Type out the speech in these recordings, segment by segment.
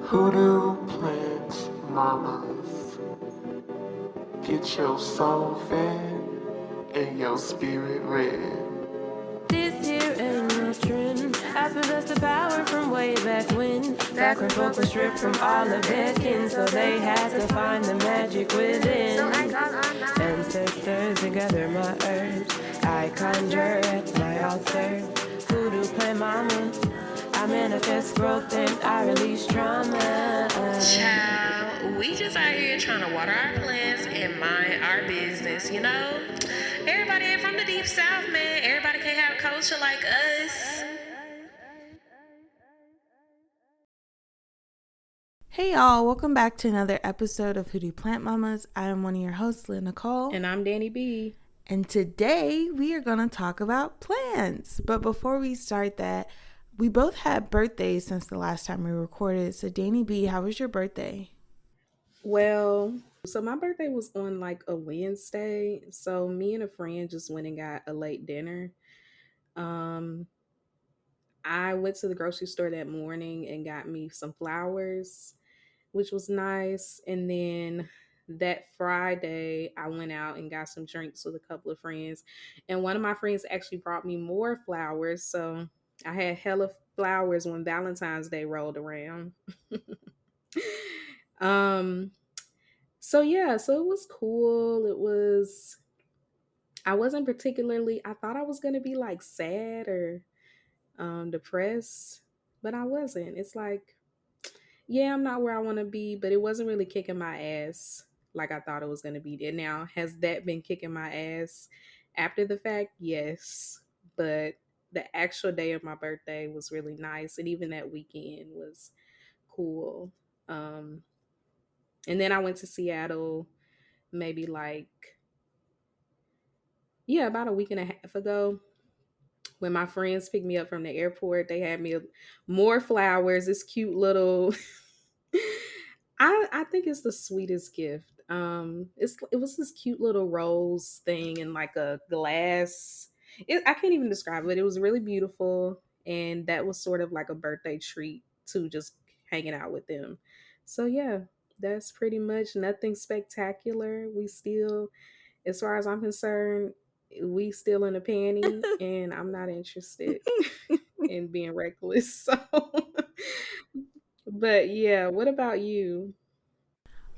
Hoodoo plant mamas, get your soul fed and your spirit red. This here ain't no trend. I possess the power from way back when folk was stripped from all of their kin, so they had to find the magic within. So I got on my ancestors to gather my herbs. I conjure at my altar. Voodoo plant mama. I manifest growth and I release trauma. Child, we just out here trying to water our plants and mind our business, you know? Everybody ain't from the deep south, man. Everybody can't have culture like us. Hey y'all, welcome back to another episode of Hoodoo Plant Mamas. I am one of your hosts, Leah Nicole. And I'm Dani B. And today we are going to talk about plants. But before we start that, we both had birthdays since the last time we recorded. So Dani B, how was your birthday? Well, so my birthday was on like a Wednesday. So me and a friend just went and got a late dinner. I went to the grocery store that morning and got me some flowers, which was nice. And then that Friday, I went out and got some drinks with a couple of friends. And one of my friends actually brought me more flowers. So I had hella flowers when Valentine's Day rolled around. So it was cool. I wasn't particularly, I thought I was going to be like sad or depressed, but I wasn't. It's like, yeah, I'm not where I want to be, but it wasn't really kicking my ass like I thought it was going to be. And now, has that been kicking my ass after the fact? Yes. But the actual day of my birthday was really nice. And even that weekend was cool. And then I went to Seattle maybe about a week and a half ago. When my friends picked me up from the airport, they had me more flowers. This cute little, I think it's the sweetest gift. It was this cute little rose thing in like a glass. I can't even describe it. It was really beautiful, and that was sort of like a birthday treat to just hanging out with them. So yeah, that's pretty much nothing spectacular. We still, as far as I'm concerned, we still in a panty, and I'm not interested in being reckless. So, but yeah, what about you?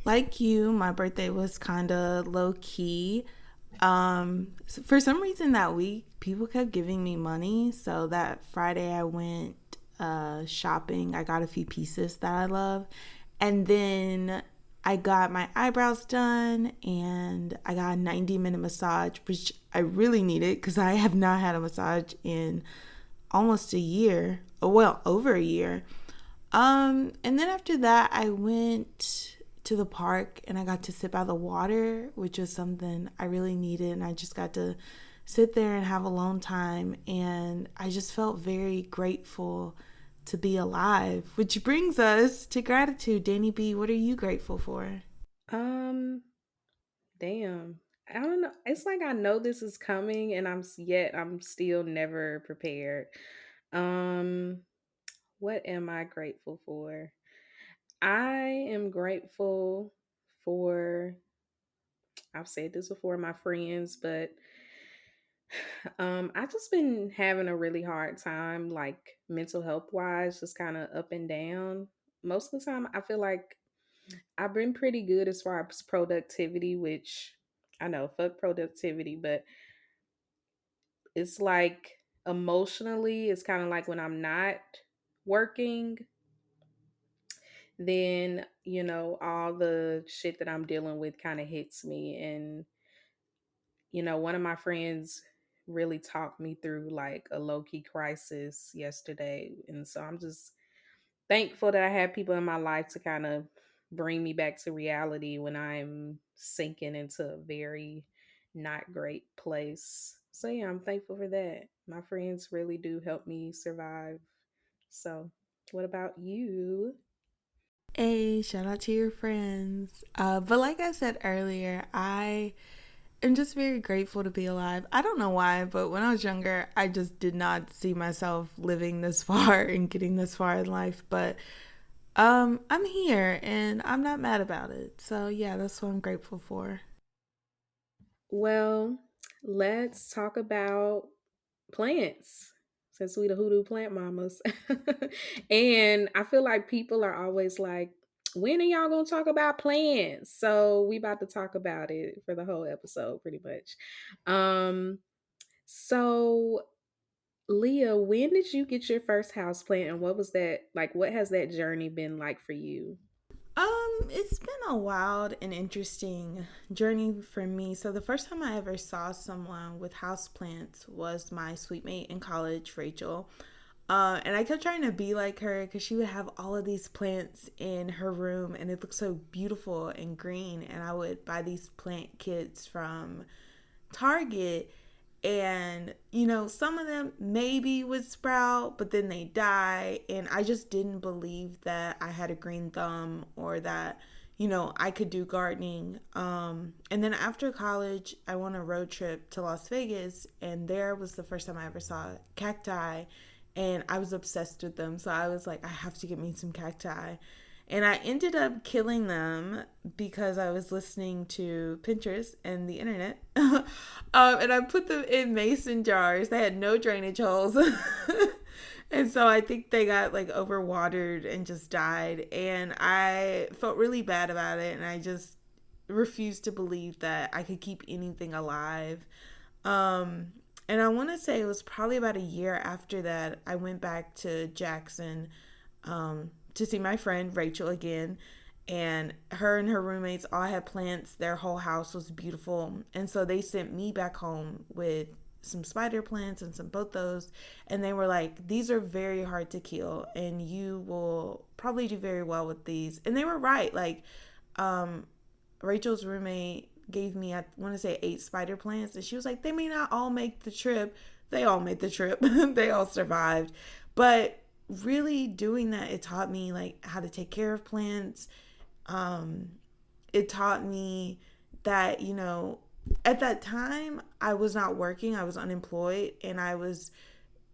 Like you, my birthday was kind of low key. So for some reason that week, people kept giving me money. So that Friday I went shopping. I got a few pieces that I love. And then I got my eyebrows done and I got a 90-minute massage, which I really needed because I have not had a massage in almost a year. Well, over a year. And then after that, I went to the park and I got to sit by the water, which was something I really needed. And I just got to sit there and have alone time. And I just felt very grateful to be alive, which brings us to gratitude. Dani B, what are you grateful for? Damn. I don't know. It's like I know this is coming and I'm still never prepared. Um what am I grateful for? I am grateful for, I've said this before, my friends, but I just been having a really hard time, like mental health wise, just kind of up and down. Most of the time, I feel like I've been pretty good as far as productivity, which I know, fuck productivity, but it's like emotionally, it's kind of like when I'm not working, then, all the shit that I'm dealing with kind of hits me. And, one of my friends really talked me through like a low key crisis yesterday. And so I'm just thankful that I have people in my life to kind of bring me back to reality when I'm sinking into a very not great place. So yeah, I'm thankful for that. My friends really do help me survive. So, what about you? Hey, shout out to your friends. But like I said earlier, I am just very grateful to be alive. I don't know why, but when I was younger, I just did not see myself living this far and getting this far in life. But I'm here and I'm not mad about it. So yeah, that's what I'm grateful for. Well, let's talk about plants since we the hoodoo plant mamas. And I feel like people are always like, when are y'all gonna talk about plants? So we about to talk about it for the whole episode pretty much. Um so Leah, when did you get your first house plant and what was that like, what has that journey been like for you? It's been a wild and interesting journey for me. So the first time I ever saw someone with houseplants was my sweet mate in college, Rachel. And I kept trying to be like her because she would have all of these plants in her room and it looked so beautiful and green. And I would buy these plant kits from Target, and some of them maybe would sprout but then they die, and I just didn't believe that I had a green thumb or that I could do gardening. And then after college I went on a road trip to Las Vegas, and there was the first time I ever saw cacti, and I was obsessed with them, so I was like, I have to get me some cacti. And I ended up killing them because I was listening to Pinterest and the internet. And I put them in mason jars. They had no drainage holes. And so I think they got like overwatered and just died. And I felt really bad about it. And I just refused to believe that I could keep anything alive. Um, and I want to say it was probably about a year after that I went back to Jackson, to see my friend Rachel again. And her roommates all had plants. Their whole house was beautiful. And so they sent me back home with some spider plants and some pothos. And they were like, these are very hard to kill. And you will probably do very well with these. And they were right. Like, Rachel's roommate gave me, I want to say, 8 spider plants. And she was like, they may not all make the trip. They all made the trip. They all survived. But really doing that, it taught me like how to take care of plants. It taught me that, at that time I was not working, I was unemployed, and I was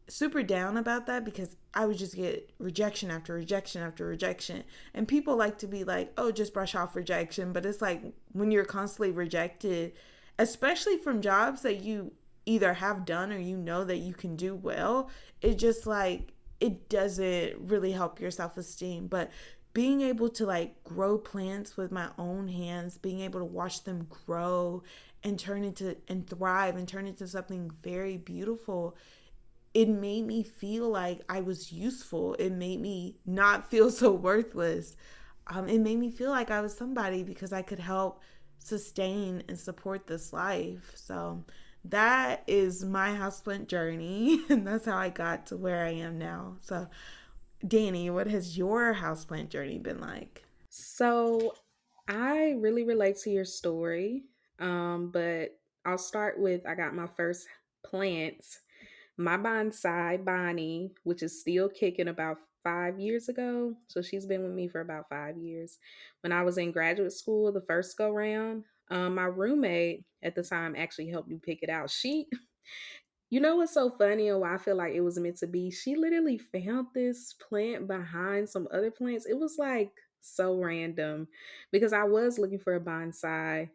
super down about that because I would just get rejection after rejection after rejection. And people like to be like, oh, just brush off rejection. But it's like when you're constantly rejected, especially from jobs that you either have done or that you can do well, it just like, it doesn't really help your self esteem. But being able to like grow plants with my own hands, being able to watch them grow and turn into and thrive and turn into something very beautiful, it made me feel like I was useful. It made me not feel so worthless. It made me feel like I was somebody because I could help sustain and support this life. So that is my houseplant journey, and that's how I got to where I am now. So, Dani, what has your houseplant journey been like? So I really relate to your story. But I'll start with I got my first plants. My bonsai, Bonnie, which is still kicking, about 5 years ago. So she's been with me for about 5 years. When I was in graduate school, the first go round, my roommate at the time actually helped me pick it out. You know what's so funny and why I feel like it was meant to be? She literally found this plant behind some other plants. It was like so random because I was looking for a bonsai.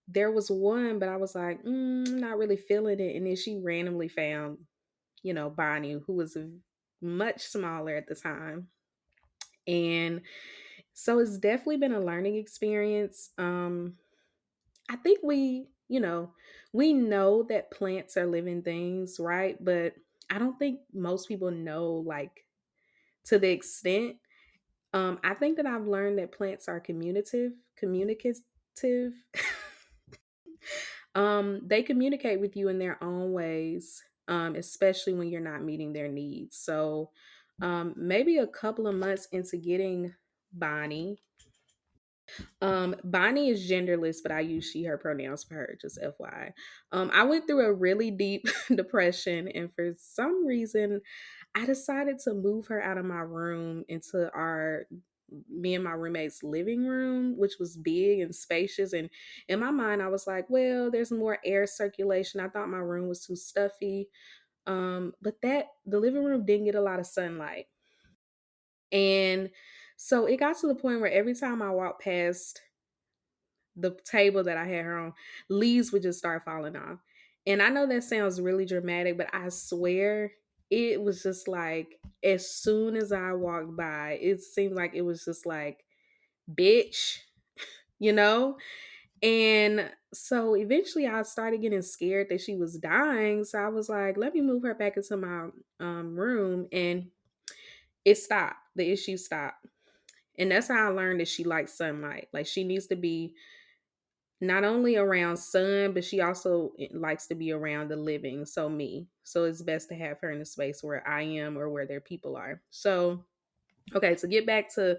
There was one, but I was like, not really feeling it. And then she randomly found, Bonnie, who was much smaller at the time. And so it's definitely been a learning experience. I think we know that plants are living things, right? But I don't think most people know like to the extent. I think that I've learned that plants are communicative. They communicate with you in their own ways, especially when you're not meeting their needs. So, maybe a couple of months into getting Bonnie, Bonnie is genderless, but I use she, her pronouns for her, just FYI. I went through a really deep depression, and for some reason, I decided to move her out of my room into me and my roommate's living room, which was big and spacious. And in my mind, I was like, well, there's more air circulation. I thought my room was too stuffy. But the living room didn't get a lot of sunlight. And So it got to the point where every time I walked past the table that I had her on, leaves would just start falling off. And I know that sounds really dramatic, but I swear it was just like as soon as I walked by, it seemed like it was just like, bitch, you know? And so eventually I started getting scared that she was dying. So I was like, let me move her back into my room. And it stopped. The issue stopped. And that's how I learned that she likes sunlight. Like she needs to be not only around sun, but she also likes to be around the living. So me. So it's best to have her in a space where I am or where their people are. So, okay, to get back to,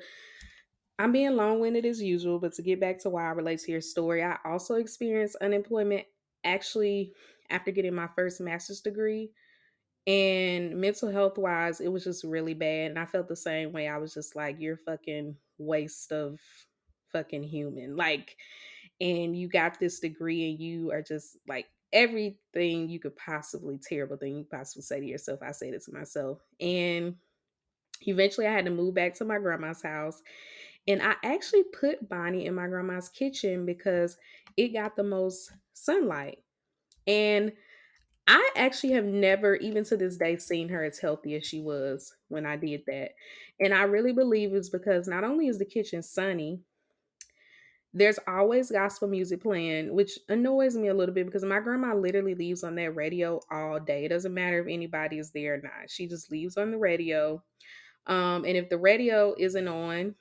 I'm being long winded as usual, but to get back to why I relate to your story, I also experienced unemployment actually after getting my first master's degree. And mental health wise, it was just really bad. And I felt the same way. I was just like, you're fucking waste of fucking human. Like, and you got this degree and you are just like everything you could possibly, terrible thing you could possibly say to yourself. I said it to myself. And eventually I had to move back to my grandma's house. And I actually put Bonnie in my grandma's kitchen because it got the most sunlight. And I actually have never, even to this day, seen her as healthy as she was when I did that. And I really believe it's because not only is the kitchen sunny, there's always gospel music playing, which annoys me a little bit because my grandma literally leaves on that radio all day. It doesn't matter if anybody is there or not. She just leaves on the radio. And if the radio isn't on,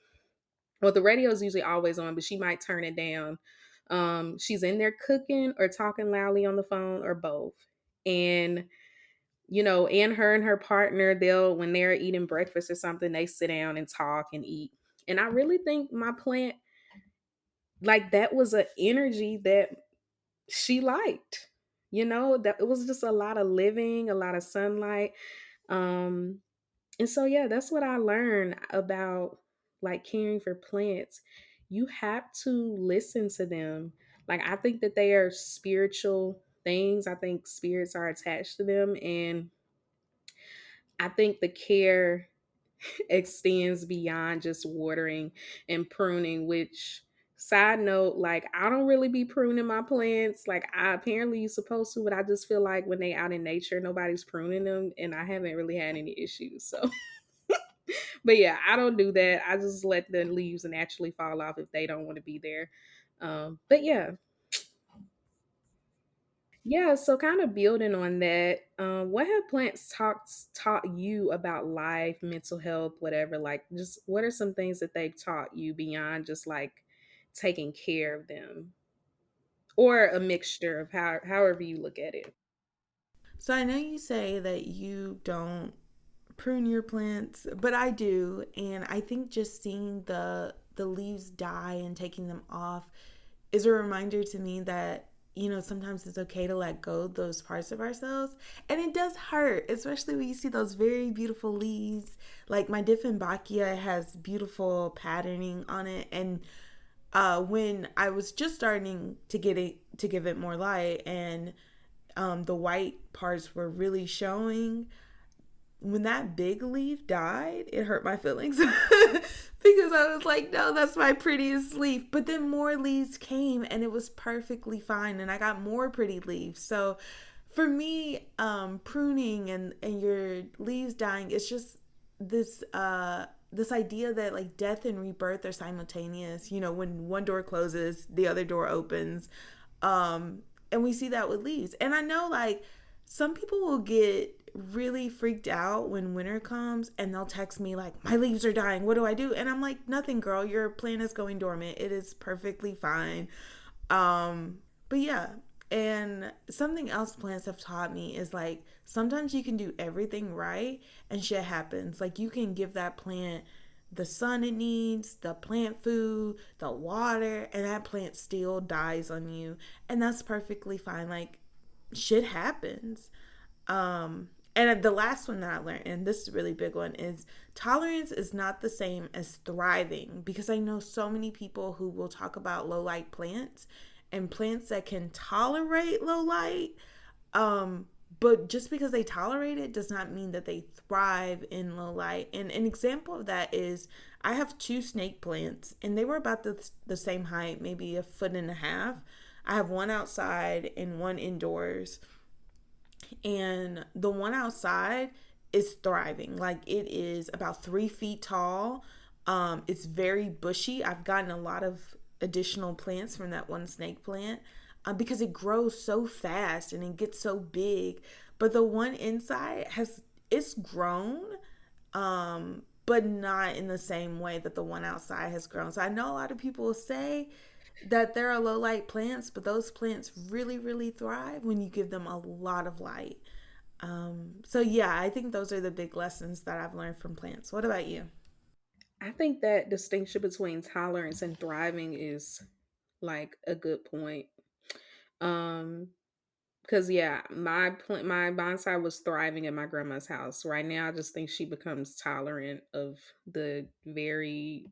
well, the radio is usually always on, but she might turn it down. She's in there cooking or talking loudly on the phone or both. And and her and her partner, they'll, when they're eating breakfast or something, they sit down and talk and eat. And I really think my plant, like that was an energy that she liked. That it was just a lot of living, a lot of sunlight. Um, and so yeah, that's what I learned about like caring for plants. You have to listen to them. Like I think that they are spiritual things. I think spirits are attached to them, and I think the care extends beyond just watering and pruning, which side note, like I don't really be pruning my plants. Like I apparently you're supposed to, but I just feel like when they out in nature, nobody's pruning them and I haven't really had any issues. So but yeah, I don't do that. I just let the leaves naturally fall off if they don't want to be there. But yeah, yeah, so kind of building on that, what have plants taught you about life, mental health, whatever? Like, just what are some things that they've taught you beyond just like taking care of them, or a mixture of however you look at it? So I know you say that you don't prune your plants, but I do, and I think just seeing the leaves die and taking them off is a reminder to me that sometimes it's okay to let go of those parts of ourselves, and it does hurt, especially when you see those very beautiful leaves. Like my Dieffenbachia has beautiful patterning on it, and when I was just starting to give it more light, and the white parts were really showing, when that big leaf died, it hurt my feelings because I was like, no, that's my prettiest leaf. But then more leaves came and it was perfectly fine, and I got more pretty leaves. So for me, pruning and your leaves dying, it's just this idea that like death and rebirth are simultaneous. When one door closes, the other door opens. And we see that with leaves. And I know like some people will get really freaked out when winter comes and they'll text me like, my leaves are dying, what do I do? And I'm like, nothing, girl, your plant is going dormant, it is perfectly fine. But yeah, and something else plants have taught me is like sometimes you can do everything right and shit happens. Like you can give that plant the sun it needs, the plant food, the water, and that plant still dies on you, and that's perfectly fine. Like shit happens. And the last one that I learned, and this is a really big one, is tolerance is not the same as thriving, because I know so many people who will talk about low light plants and plants that can tolerate low light. But just because they tolerate it does not mean that they thrive in low light. And an example of that is I have two snake plants, and they were about the same height, maybe a foot and a half. I have one outside and one indoors, and the one outside is thriving. Like, it is about 3 feet tall. It's very bushy. I've gotten a lot of additional plants from that one snake plant, because it grows so fast and it gets so big. But the one inside has it's grown, but not in the same way that the one outside has grown. So I know a lot of people say that there are low light plants, but those plants really, really thrive when you give them a lot of light. So yeah, I think those are the big lessons that I've learned from plants. What about you? I think that distinction between tolerance and thriving is like a good point. Um, because yeah, my bonsai was thriving at my grandma's house. Right now, I just think she becomes tolerant of the very.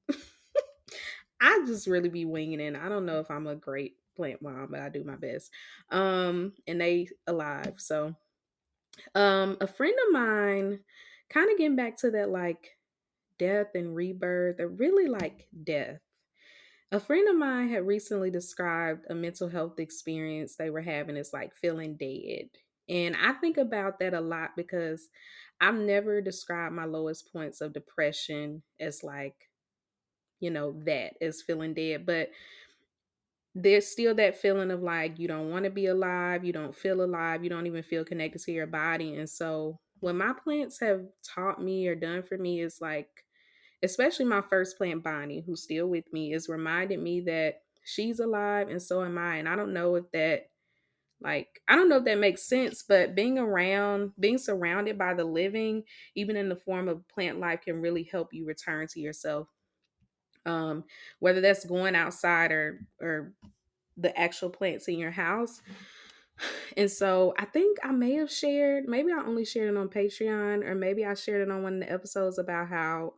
I just really be winging it. I don't know if I'm a great plant mom, but I do my best. And they alive, so a friend of mine, kind of getting back to that like death and rebirth, or really like death. A friend of mine had recently described a mental health experience they were having as like feeling dead. And I think about that a lot because I've never described my lowest points of depression as like, that as feeling dead. But there's still that feeling of like you don't want to be alive, you don't feel alive, you don't even feel connected to your body. And so what my plants have taught me or done for me is like, especially my first plant Bonnie, who's still with me, is reminded me that she's alive and so am I. And I don't know if that makes sense, but being surrounded by the living, even in the form of plant life, can really help you return to yourself. um Whether that's going outside or the actual plants in your house. And so I think I may have shared, maybe I only shared it on Patreon, or maybe I shared it on one of the episodes about how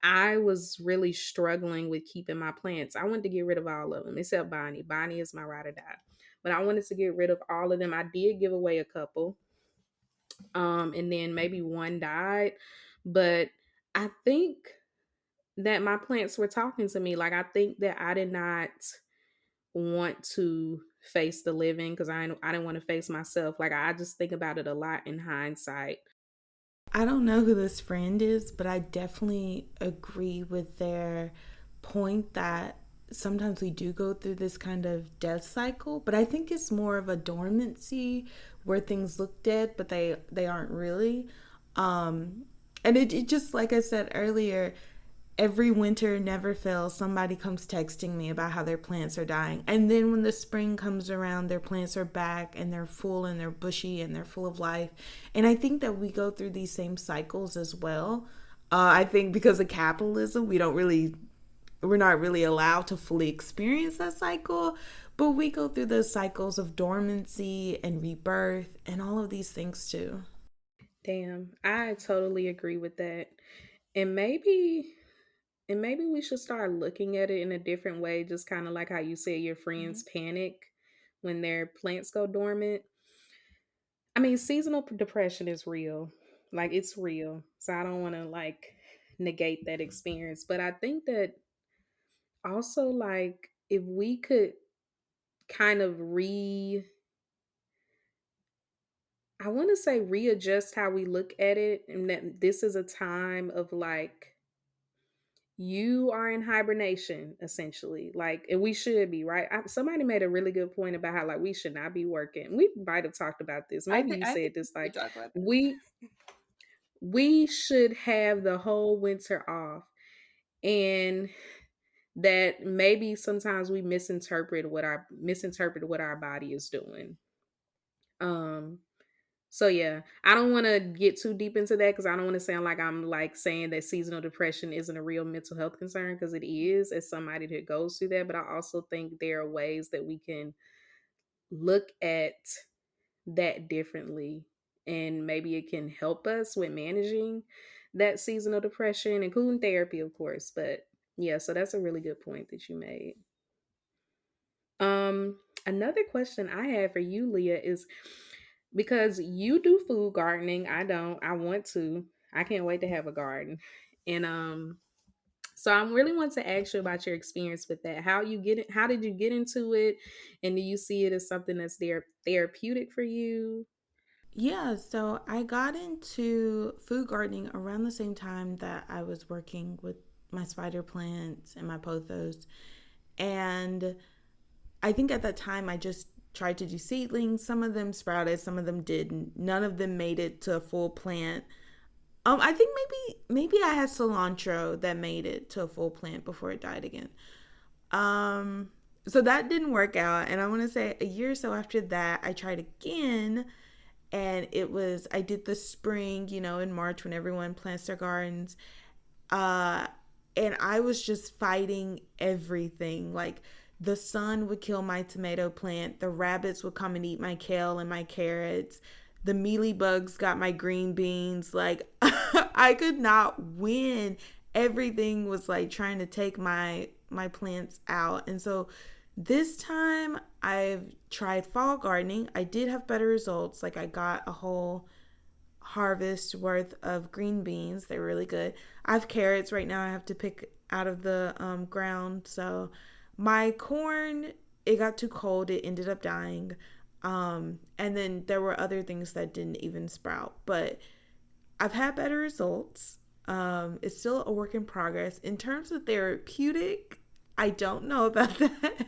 I was really struggling with keeping my plants. I wanted to get rid of all of them except Bonnie. Bonnie is my ride or die. But I wanted to get rid of all of them. I did give away a couple. And then maybe one died. But I think that my plants were talking to me. Like, I think that I did not want to face the living because I didn't want to face myself. Like, I just think about it a lot in hindsight. I don't know who this friend is, but I definitely agree with their point that sometimes we do go through this kind of death cycle, but I think it's more of a dormancy where things look dead, but they aren't really. And it just, like I said earlier, every winter never fails. Somebody comes texting me about how their plants are dying. And then when the spring comes around, their plants are back and they're full and they're bushy and they're full of life. And I think that we go through these same cycles as well. I think because of capitalism, we're not really allowed to fully experience that cycle, but we go through the cycles of dormancy and rebirth and all of these things too. Damn, I totally agree with that. And maybe we should start looking at it in a different way, just kind of like how you said your Mm-hmm. friends panic when their plants go dormant. I mean, seasonal depression is real. Like, it's real. So I don't want to like negate that experience, but I think that also, like, if we could kind of I want to say readjust how we look at it, and that this is a time of like you are in hibernation essentially, like, and we should be, right? Somebody made a really good point about how like we should not be working. We might have talked about this, maybe you I said think this, we like talk about this. we should have the whole winter off. And that maybe sometimes we misinterpret what our body is doing. um so yeah, I don't want to get too deep into that because I don't want to sound like I'm like saying that seasonal depression isn't a real mental health concern, because it is, as somebody that goes through that. But I also think there are ways that we can look at that differently, and maybe it can help us with managing that seasonal depression, including therapy, of course. But yeah, so that's a really good point that you made. Another question I have for you, Leah, is because you do food gardening. I don't. I want to. I can't wait to have a garden. And So I really want to ask you about your experience with that. How you get it? How did you get into it? And do you see it as something that's therapeutic for you? Yeah, so I got into food gardening around the same time that I was working with my spider plants and my pothos. And I think at that time I just tried to do seedlings. Some of them sprouted, some of them didn't. None of them made it to a full plant. I think maybe I had cilantro that made it to a full plant before it died again. Um, so that didn't work out, and I want to say a year or so after that, I tried again, and I did the spring, in March when everyone plants their gardens, uh, and I was just fighting everything. Like the sun would kill my tomato plant, the rabbits would come and eat my kale and my carrots, the mealy bugs got my green beans. Like I could not win. Everything was like trying to take my plants out. And so this time I've tried fall gardening. I did have better results. Like I got a whole harvest worth of green beans. They're really good. I have carrots right now. I have to pick out of the ground. So my corn, it got too cold. It ended up dying. And then there were other things that didn't even sprout. But I've had better results. It's still a work in progress. In terms of therapeutic, I don't know about that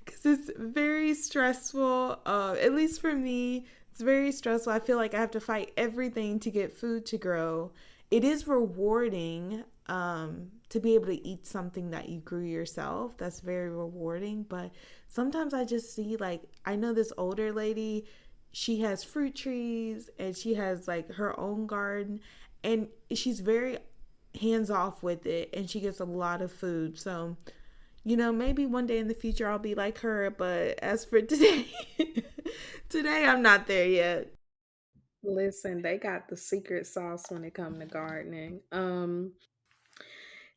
because it's very stressful. At least for me, it's very stressful. I feel like I have to fight everything to get food to grow. It is rewarding to be able to eat something that you grew yourself. That's very rewarding. But sometimes I just see, like, I know this older lady, she has fruit trees and she has like her own garden, and she's very hands off with it, and she gets a lot of food. So maybe one day in the future I'll be like her, but as for today, today I'm not there yet. Listen, they got the secret sauce when it comes to gardening.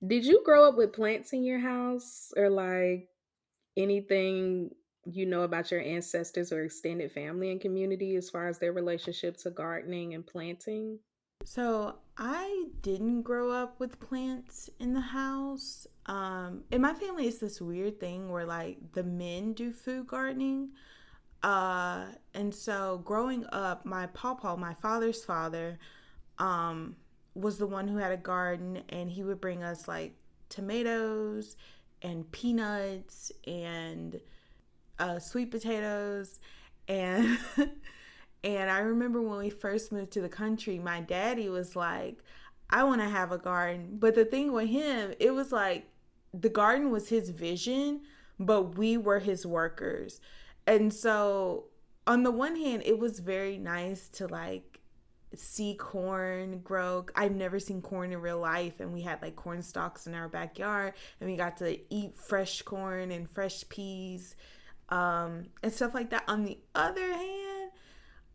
Did you grow up with plants in your house or like anything you know about your ancestors or extended family and community as far as their relationship to gardening and planting? So I didn't grow up with plants in the house. In my family, it's this weird thing where like the men do food gardening. And so growing up, my pawpaw, my father's father, um, was the one who had a garden, and he would bring us like tomatoes and peanuts and sweet potatoes, and and I remember when we first moved to the country, my daddy was like, "I want to have a garden," but the thing with him, it was like the garden was his vision, but we were his workers, and so on the one hand, it was very nice to like see corn grow. I've never seen corn in real life, and we had like corn stalks in our backyard, and we got to eat fresh corn and fresh peas, and stuff like that. On the other hand,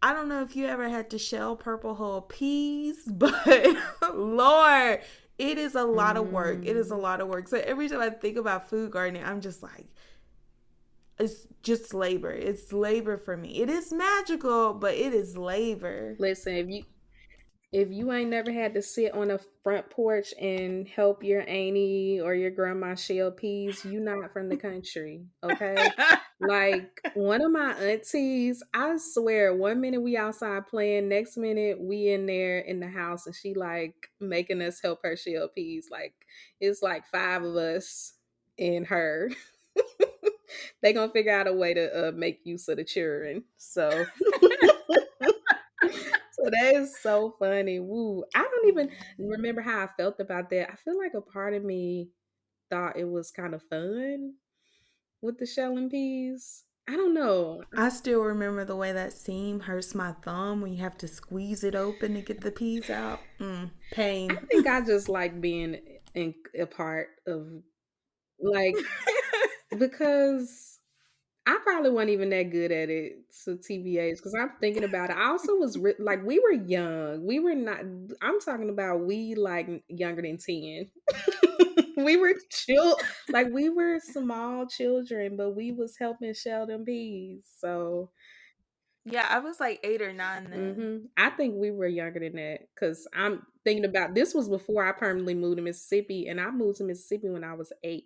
I don't know if you ever had to shell purple hull peas, but Lord, it is a lot of work. It is a Mm. lot of work. So every time I think about food gardening, I'm just like, it's just labor. It's labor for me. It is magical, but it is labor. Listen, if you ain't never had to sit on a front porch and help your auntie or your grandma shell peas, you not from the country, okay? Like one of my aunties, I swear, one minute we outside playing, next minute we in there in the house, and she like making us help her shell peas. Like it's like five of us and her. They gonna figure out a way to make use of the children. So so that is so funny. Woo. I don't even remember how I felt about that. I feel like a part of me thought it was kind of fun with the shelling peas. I don't know. I still remember the way that seam hurts my thumb when you have to squeeze it open to get the peas out. I Pain. think I just like being in a part of like because I probably wasn't even that good at it. So TBH, because I'm thinking about it. I also was like we were young. We were not. I'm talking about we like younger than 10. We were like we were small children, but we was helping shell them peas. So Yeah, I was like 8 or 9 then. I think we were younger than that because I'm thinking about this was before I permanently moved to Mississippi, and I moved to Mississippi when I was 8.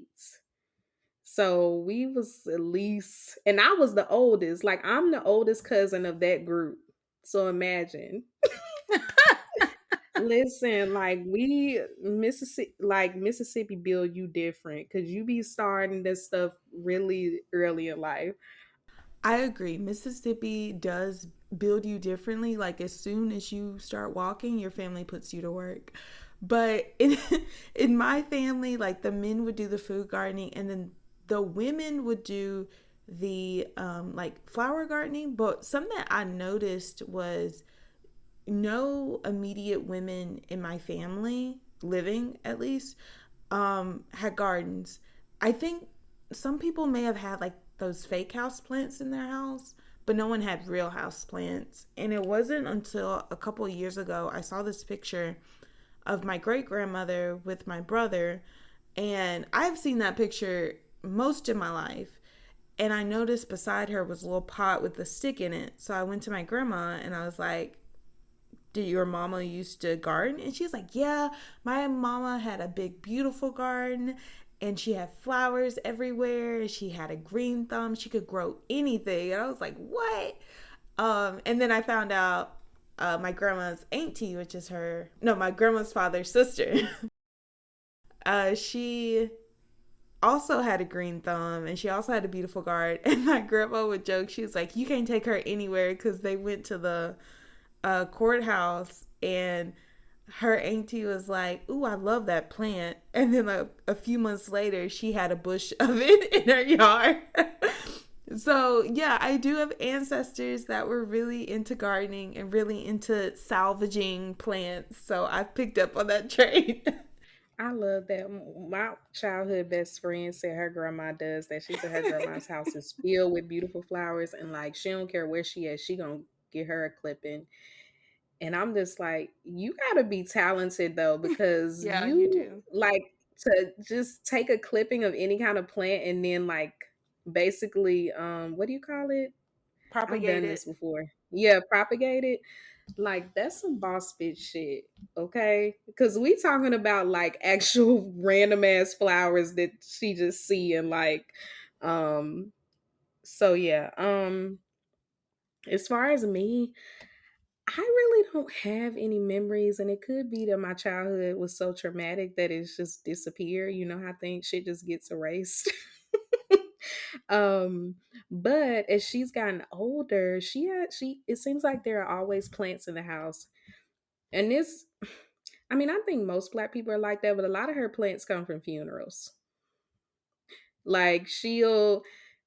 So we was at least, and I was the oldest. Like I'm the oldest cousin of that group. So imagine. Listen, like we Mississippi build you different because you be starting this stuff really early in life. I agree. Mississippi does build you differently. Like as soon as you start walking, your family puts you to work. But in my family, like the men would do the food gardening, and then the women would do the like flower gardening. But something that I noticed was no immediate women in my family living at least had gardens. I think some people may have had like those fake house plants in their house, but no one had real house plants. And it wasn't until a couple of years ago I saw this picture of my great grandmother with my brother, and I've seen that picture most of my life. And I noticed beside her was a little pot with a stick in it. So I went to my grandma and I was like, did your mama used to garden? And she's like, yeah, my mama had a big, beautiful garden and she had flowers everywhere. She had a green thumb. She could grow anything. And I was like, what? And then I found out my grandma's auntie, which is her, no, my grandma's father's sister, she also had a green thumb and she also had a beautiful garden. And my grandma would joke, she was like, you can't take her anywhere because they went to the courthouse and her auntie was like, ooh, I love that plant. And then a few months later, she had a bush of it in her yard. So, yeah, I do have ancestors that were really into gardening and really into salvaging plants. So I picked up on that trait. I love that. My childhood best friend said her grandma does that. She said her grandma's house is filled with beautiful flowers, and like she don't care where she is, she gonna get her a clipping. And I'm just like, you gotta be talented though, because Yeah, you you do. like to just take a clipping of any kind of plant and then like basically what do you call it? I've Propagate done it. this before. Yeah, propagate it. Like that's some boss bitch shit, okay? Because we talking about like actual random ass flowers that she just see and like, um. So yeah, as far as me, I really don't have any memories, and it could be that my childhood was so traumatic that it's just disappeared. You know how things shit just gets erased. um, but as she's gotten older, she it seems like there are always plants in the house. And this I mean, I think most black people are like that, but a lot of her plants come from funerals. Like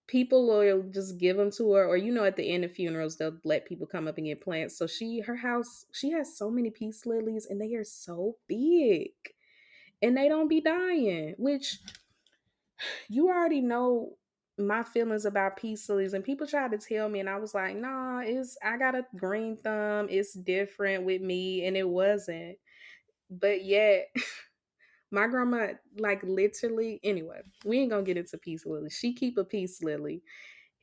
people will just give them to her, or at the end of funerals, they'll let people come up and get plants. So her house, she has so many peace lilies, and they are so big, and they don't be dying. Which you already know my feelings about peace lilies, and people tried to tell me, and I was like, nah, I got a green thumb. It's different with me, and it wasn't. But yet my grandma, like literally, anyway, we ain't gonna get into peace lily. She keep a peace lily,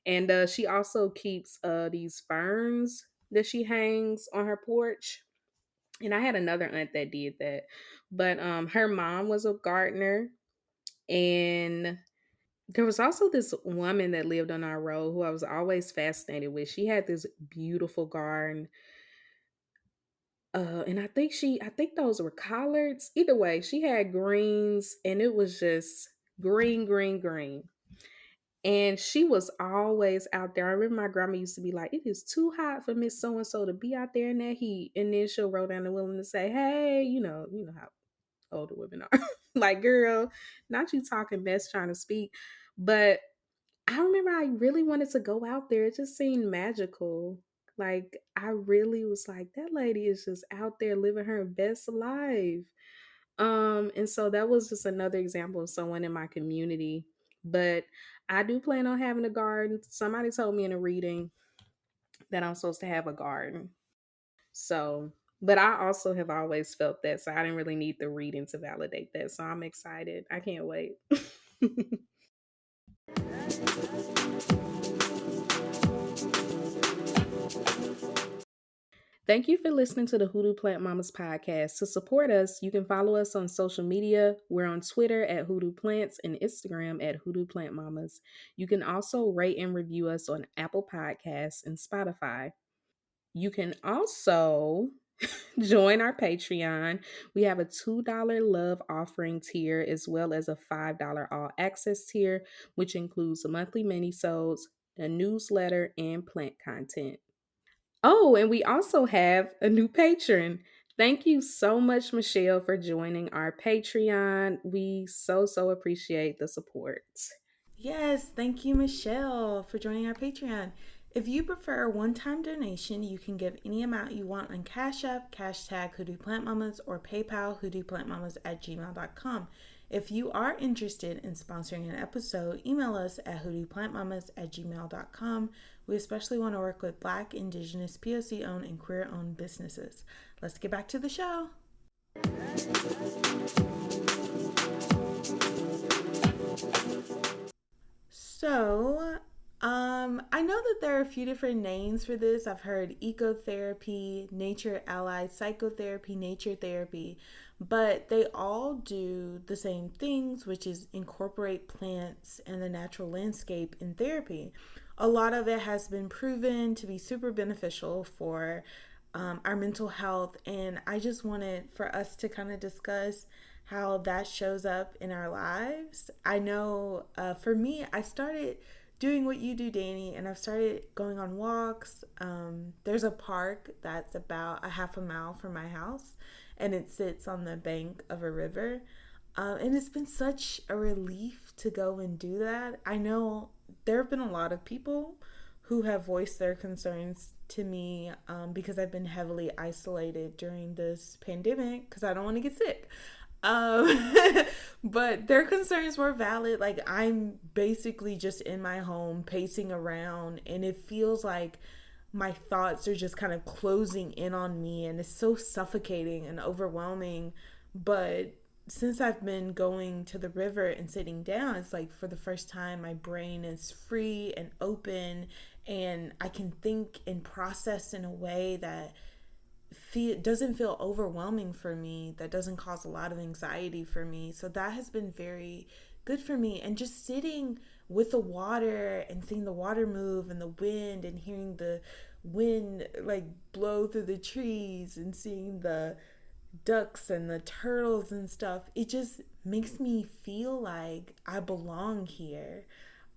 and she also keeps these ferns that she hangs on her porch. And I had another aunt that did that, but her mom was a gardener, and there was also this woman that lived on our road who I was always fascinated with. She had this beautiful garden. And I think those were collards. Either way, she had greens and it was just green, green, green. And she was always out there. I remember my grandma used to be like, it is too hot for Miss So and so to be out there in that heat. And then she'll roll down the window and say, hey, you know how older women are. Like, girl, not you talking mess trying to speak. But I remember I really wanted to go out there. It just seemed magical. Like I really was like, that lady is just out there living her best life. And so that was just another example of someone in my community. But I do plan on having a garden. Somebody told me in a reading that I'm supposed to have a garden. So, but I also have always felt that. So I didn't really need the reading to validate that. So I'm excited. I can't wait. Thank you for listening to the Hoodoo Plant Mamas podcast. To support us, you can follow us on social media. We're on Twitter at Hoodoo Plants and Instagram at Hoodoo Plant Mamas. You can also rate and review us on Apple Podcasts and Spotify. You can also join our Patreon. We have a $2 love offering tier as well as a $5 all access tier, which includes a monthly mini-sodes, a newsletter, and plant content. Oh, and we also have a new patron. Thank you so much, Michelle, for joining our Patreon. We so appreciate the support. Yes, thank you, Michelle, for joining our Patreon. If you prefer a one-time donation, you can give any amount you want on Cash App, cash tag Hoodoo Plant Mamas, or PayPal hoodooplantmamas@gmail.com. If you are interested in sponsoring an episode, email us at hoodooplantmamas@gmail.com. We especially want to work with Black, Indigenous, POC-owned, and queer-owned businesses. Let's get back to the show. So, I know that there are a few different names for this. I've heard ecotherapy, nature allied psychotherapy, nature therapy, but they all do the same things, which is incorporate plants and the natural landscape in therapy. A lot of it has been proven to be super beneficial for our mental health, and I just wanted for us to kind of discuss how that shows up in our lives. I know for me, I started doing what you do, Dani, and I've started going on walks. There's a park that's about a half a mile from my house, and it sits on the bank of a river. And it's been such a relief to go and do that. I know there have been a lot of people who have voiced their concerns to me because I've been heavily isolated during this pandemic because I don't want to get sick. Um, but their concerns were valid. Like, I'm basically just in my home pacing around, and it feels like my thoughts are just kind of closing in on me, and it's so suffocating and overwhelming. But since I've been going to the river and sitting down, it's like for the first time my brain is free and open, and I can think and process in a way that doesn't feel overwhelming for me, that doesn't cause a lot of anxiety for me. So that has been very good for me. And just sitting with the water and seeing the water move and the wind and hearing the wind like blow through the trees and seeing the ducks and the turtles and stuff, it just makes me feel like I belong here.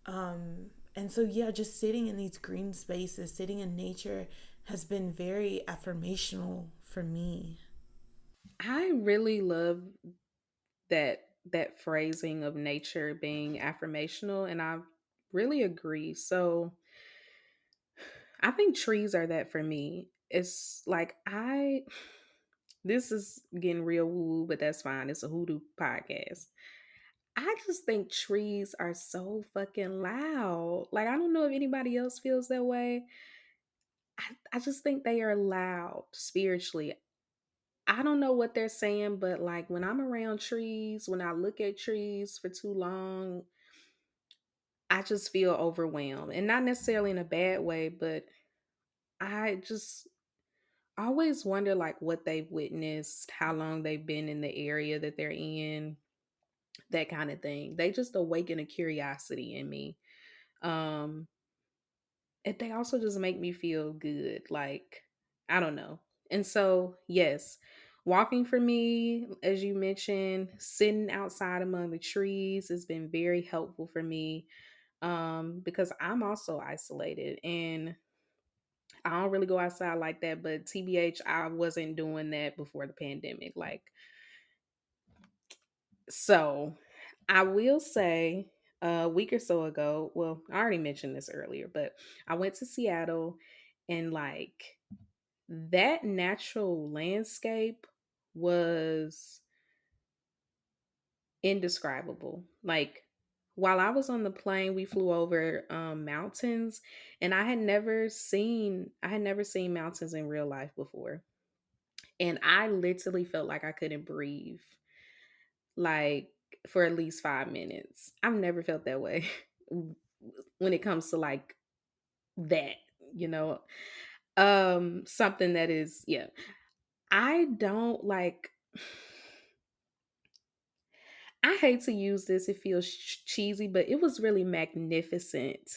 And so, yeah, just sitting in these green spaces, sitting in nature has been very affirmational for me. I really love that phrasing of nature being affirmational, and I really agree. So I think trees are that for me. It's like this is getting real woo, but that's fine. It's a hoodoo podcast. I just think trees are so fucking loud. Like, I don't know if anybody else feels that way. I just think they are loud spiritually. I don't know what they're saying, but like when I'm around trees, when I look at trees for too long, I just feel overwhelmed. And not necessarily in a bad way, but I just always wonder like what they've witnessed, how long they've been in the area that they're in, that kind of thing. They just awaken a curiosity in me. Um and they also just make me feel good. Like, I don't know. And so, yes, walking for me, as you mentioned, sitting outside among the trees has been very helpful for me because I'm also isolated and I don't really go outside like that. But TBH, I wasn't doing that before the pandemic. Like, so I will say a week or so ago, well, I already mentioned this earlier, but I went to Seattle and like that natural landscape was indescribable. Like while I was on the plane, we flew over mountains and I had never seen mountains in real life before. And I literally felt like I couldn't breathe like for at least 5 minutes. I've never felt that way when it comes to like that, you know. Something that is, yeah. I don't like I hate to use this, it feels cheesy, but it was really magnificent.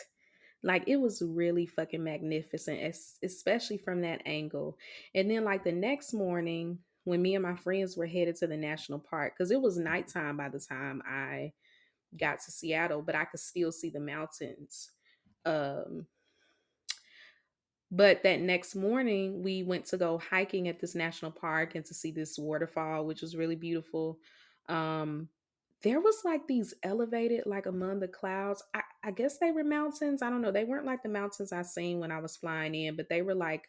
Like it was really fucking magnificent, especially from that angle. And then like the next morning, when me and my friends were headed to the national park, because it was nighttime by the time I got to Seattle, but I could still see the mountains. Um, but that next morning, we went to go hiking at this national park and to see this waterfall, which was really beautiful. Um, there was like these elevated, like among the clouds. I guess they were mountains. I don't know. They weren't like the mountains I seen when I was flying in, but they were like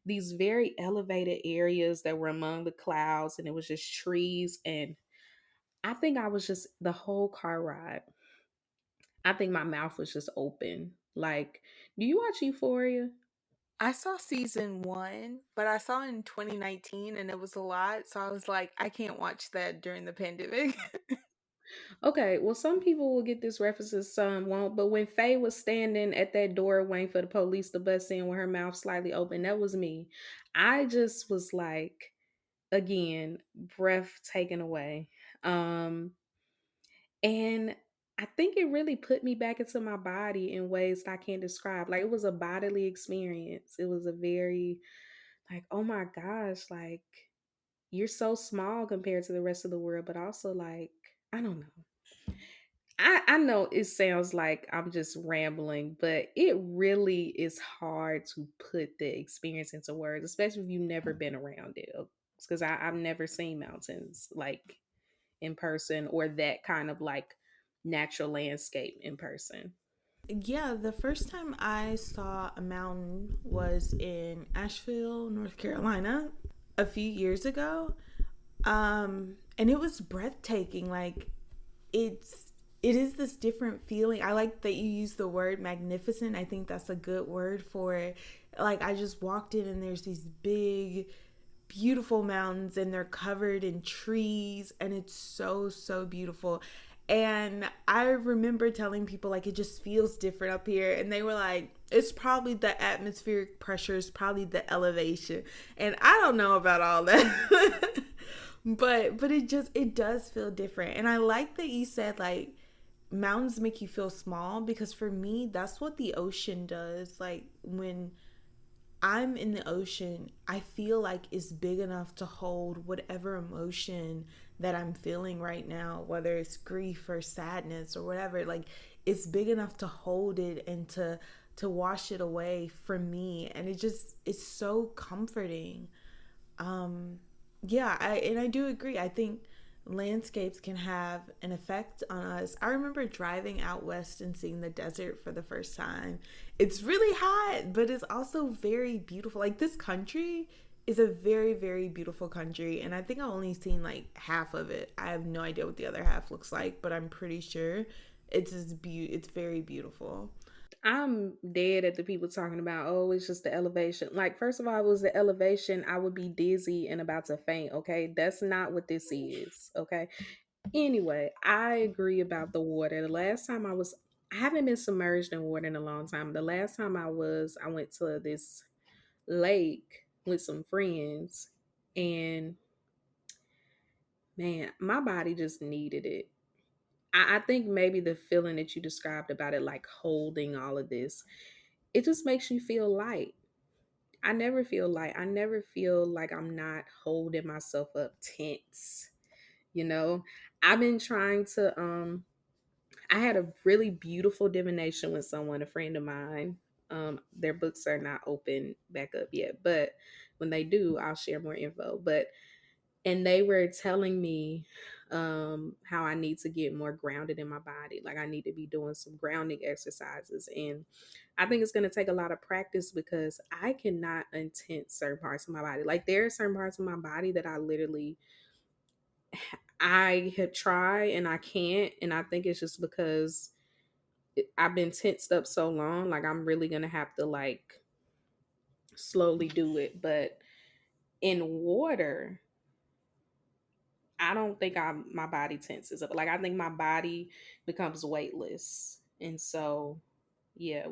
these very elevated areas that were among the clouds, and it was just trees. And I think I was just the whole car ride. I think my mouth was just open. Like, do you watch Euphoria? I saw season one, but I saw it in 2019 and it was a lot. So I was like, I can't watch that during the pandemic. Okay, well, some people will get this references, some won't. But when Faye was standing at that door waiting for the police to bust in with her mouth slightly open, that was me. I just was like, again, breath taken away. Um, and I think it really put me back into my body in ways that I can't describe. Like it was a bodily experience. It was a very like, oh my gosh, like you're so small compared to the rest of the world, but also like, I don't know. I know it sounds like I'm just rambling, but it really is hard to put the experience into words, especially if you've never been around it. Because I've never seen mountains like in person or that kind of like natural landscape in person. Yeah, the first time I saw a mountain was in Asheville, North Carolina, a few years ago. And it was breathtaking. Like it is this different feeling. I like that you use the word magnificent. I think that's a good word for it. Like I just walked in and there's these big beautiful mountains and they're covered in trees and it's so beautiful. And I remember telling people like it just feels different up here and they were like it's probably the atmospheric pressure, it's probably the elevation. And I don't know about all that. But it does feel different. And I like that you said like mountains make you feel small because for me that's what the ocean does. Like when I'm in the ocean, I feel like it's big enough to hold whatever emotion that I'm feeling right now, whether it's grief or sadness or whatever. Like it's big enough to hold it and to wash it away from me, and it's so comforting. Yeah, I do agree. I think landscapes can have an effect on us. I remember driving out west and seeing the desert for the first time. It's really hot, but it's also very beautiful. Like this country is a very beautiful country, and I think I've only seen like half of it. I have no idea what the other half looks like, but I'm pretty sure it's very beautiful. I'm dead at the people talking about, oh, it's just the elevation. Like, first of all, it was the elevation, I would be dizzy and about to faint. Okay. That's not what this is. Okay. Anyway, I agree about the water. The last time I haven't been submerged in water in a long time. The last time I went to this lake with some friends, and man, my body just needed it. I think maybe the feeling that you described about it, like holding all of this, it just makes you feel light. I never feel light. I never feel like I'm not holding myself up tense. You know, I've been trying to I had a really beautiful divination with someone, a friend of mine. Their books are not open back up yet, but when they do, I'll share more info. But and they were telling me how I need to get more grounded in my body. Like I need to be doing some grounding exercises. And I think it's going to take a lot of practice because I cannot intense certain parts of my body. Like there are certain parts of my body that I have tried and I can't. And I think it's just because I've been tensed up so long. Like I'm really going to have to like slowly do it. But in water, I don't think my body tenses up. Like I think my body becomes weightless. And so yeah,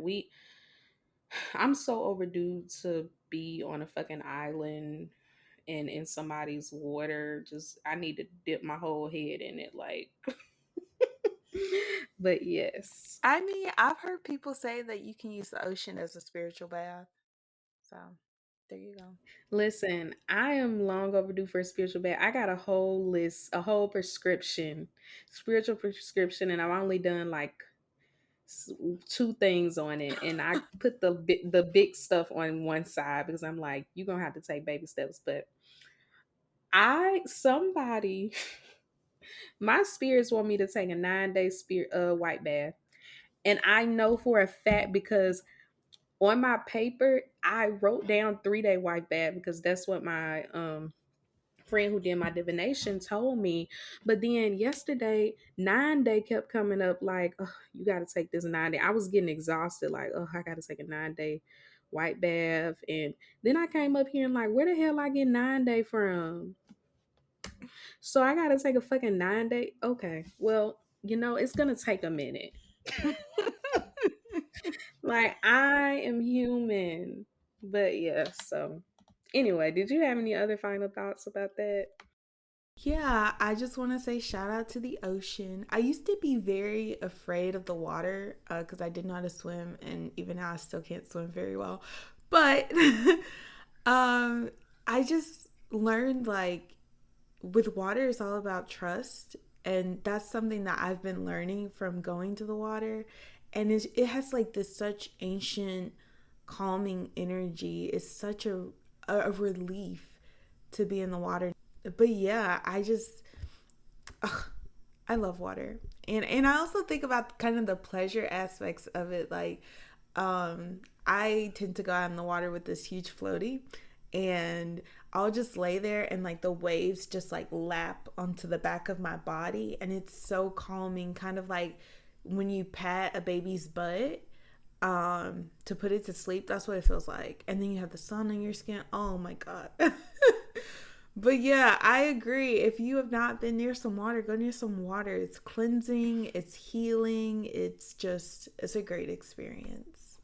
I'm so overdue to be on a fucking island and in somebody's water. Just I need to dip my whole head in it, like. But yes. I mean, I've heard people say that you can use the ocean as a spiritual bath. So there you go. Listen, I am long overdue for a spiritual bath. I got a whole list, a whole prescription, spiritual prescription, and I've only done like two things on it, and I put the big stuff on one side because I'm like, you're gonna have to take baby steps. But I somebody my spirits want me to take a 9-day spirit white bath, and I know for a fact because on my paper I wrote down 3-day white bath because that's what my friend who did my divination told me. But then yesterday 9-day kept coming up like, oh, you got to take this 9-day. I was getting exhausted, like, oh, I got to take a 9-day white bath. And then I came up here and like, where the hell I get 9-day from? So I got to take a fucking 9-day. Okay, well, it's gonna take a minute. Like, I am human. But yeah, so anyway, did you have any other final thoughts about that? Yeah, I just want to say shout out to the ocean. I used to be very afraid of the water because I didn't know how to swim, and even now I still can't swim very well. But um, I just learned like with water, it's all about trust, and that's something that I've been learning from going to the water, and it has like this such ancient calming energy. It's such a relief to be in the water. But yeah, ugh, I love water. And I also think about kind of the pleasure aspects of it. Like, I tend to go out in the water with this huge floaty, and I'll just lay there and like the waves just like lap onto the back of my body, and it's so calming, kind of like when you pat a baby's butt to put it to sleep. That's what it feels like. And then you have the sun on your skin. Oh my god. But yeah, I agree. If you have not been near some water, go near some water. It's cleansing, it's healing, it's a great experience.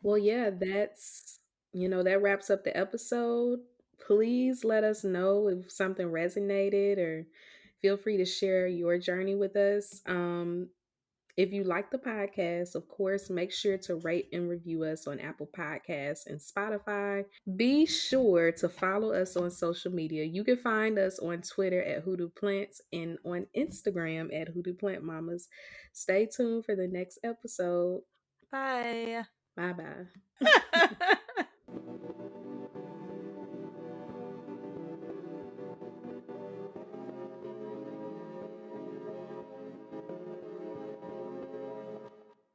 Well, yeah, that wraps up the episode. Please let us know if something resonated, or feel free to share your journey with us. If you like the podcast, of course, make sure to rate and review us on Apple Podcasts and Spotify. Be sure to follow us on social media. You can find us on Twitter at Hoodoo Plants and on Instagram at Hoodoo Plant Mamas. Stay tuned for the next episode. Bye. Bye bye.